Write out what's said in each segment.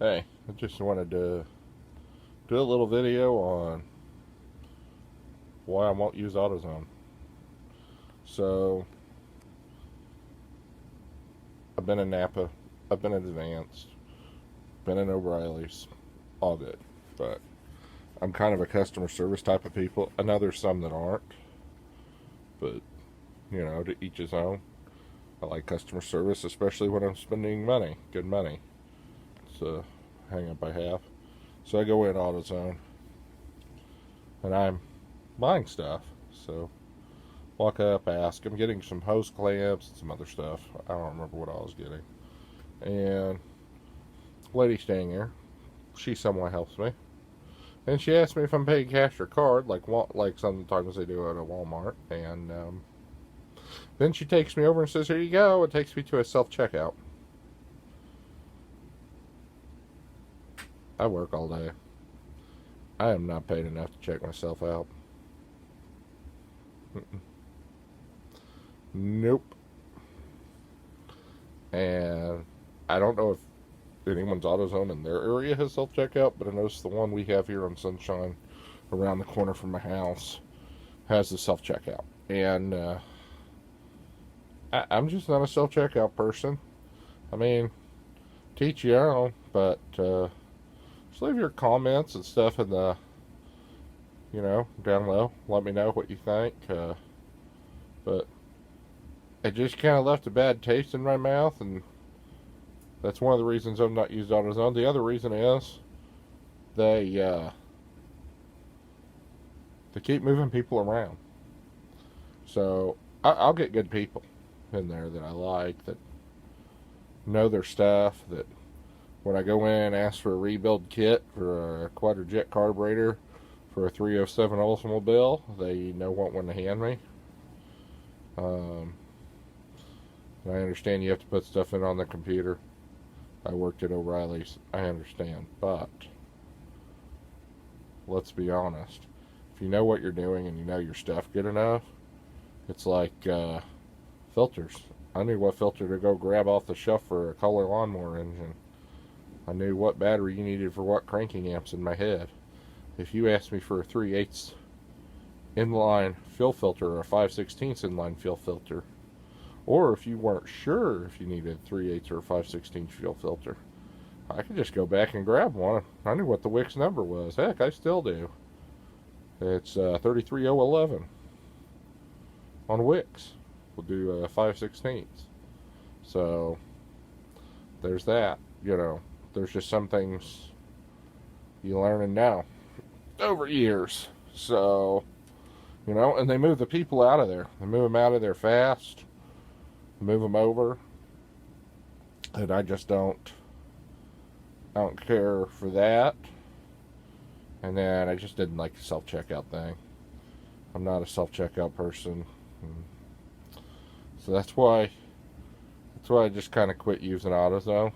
Hey, I just wanted to do a little video on why I won't use AutoZone. So, I've been in Napa, I've been in Advanced, been in O'Reilly's, all good. But I'm kind of a customer service type of people. I know there's some that aren't, but to each his own. I like customer service, especially when I'm spending money, good money. It's a hang up I have. So I go in AutoZone and I'm buying stuff. So walk up, ask. I'm getting some hose clamps and some other stuff. I don't remember what I was getting. And lady staying there, she somewhat helps me. And she asked me if I'm paying cash or card, like sometimes they do at a Walmart. And then she takes me over and says, "Here you go." It takes me to a self checkout. I work all day. I am not paid enough to check myself out. Mm-mm. Nope. And I don't know if anyone's AutoZone in their area has self checkout, but I noticed the one we have here on Sunshine, around the corner from my house, has the self checkout. And I'm just not a self checkout person. I mean, teach your own, but just leave your comments and stuff in the down low. Let me know what you think. But it just kind of left a bad taste in my mouth, and that's one of the reasons I've not used AutoZone. The other reason is they they keep moving people around. So I'll get good people in there that I like, that know their stuff. That when I go in and ask for a rebuild kit for a quadrojet carburetor for a 307 Oldsmobile, they know what one to hand me. Um, I understand you have to put stuff in on the computer. I worked at O'Reilly's. I understand. But let's be honest. If you know what you're doing and you know your stuff good enough, it's like filters. I knew what filter to go grab off the shelf for a Kohler lawnmower engine. I knew what battery you needed for what cranking amps in my head. If you asked me for a 3/8 inline fill filter or a 5/16 inline fill filter, or if you weren't sure if you needed 3/8 or a 5/16 fuel filter, I could just go back and grab one. I knew what the Wix number was. Heck, I still do. It's 33011 on Wix. We'll do 5/16. So there's that. There's just some things you learn and know over years. So, and they move the people out of there. They move them out of there fast. Move them over, and I just don't care for that. And then I just didn't like the self checkout thing. I'm not a self checkout person, so that's why I just kind of quit using AutoZone.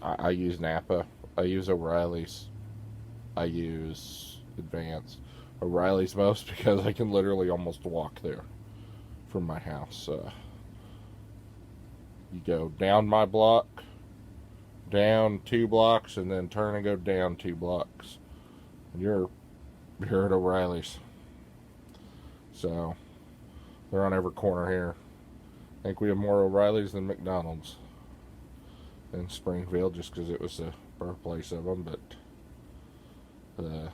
I use Napa, I use O'Reilly's, I use Advanced. O'Reilly's most because I can literally almost walk there from my house. You go down my block, down 2 blocks, and then turn and go down 2 blocks, and you're at O'Reilly's. So they're on every corner here. I think we have more O'Reilly's than McDonald's in Springfield, just because it was the birthplace of them. But and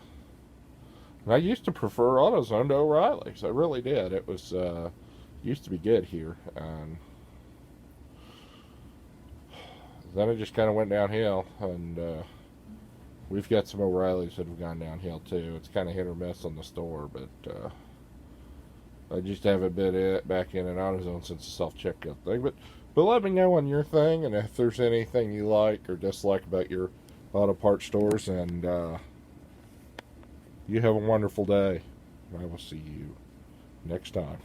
I used to prefer AutoZone to O'Reilly's. I really did. It was used to be good here, and then it just kind of went downhill, and we've got some O'Reillys that have gone downhill too. It's kind of hit or miss on the store, but I just haven't been back in an AutoZone since the self-checkout thing. But let me know on your thing, and if there's anything you like or dislike about your auto parts stores, and you have a wonderful day. I will see you next time.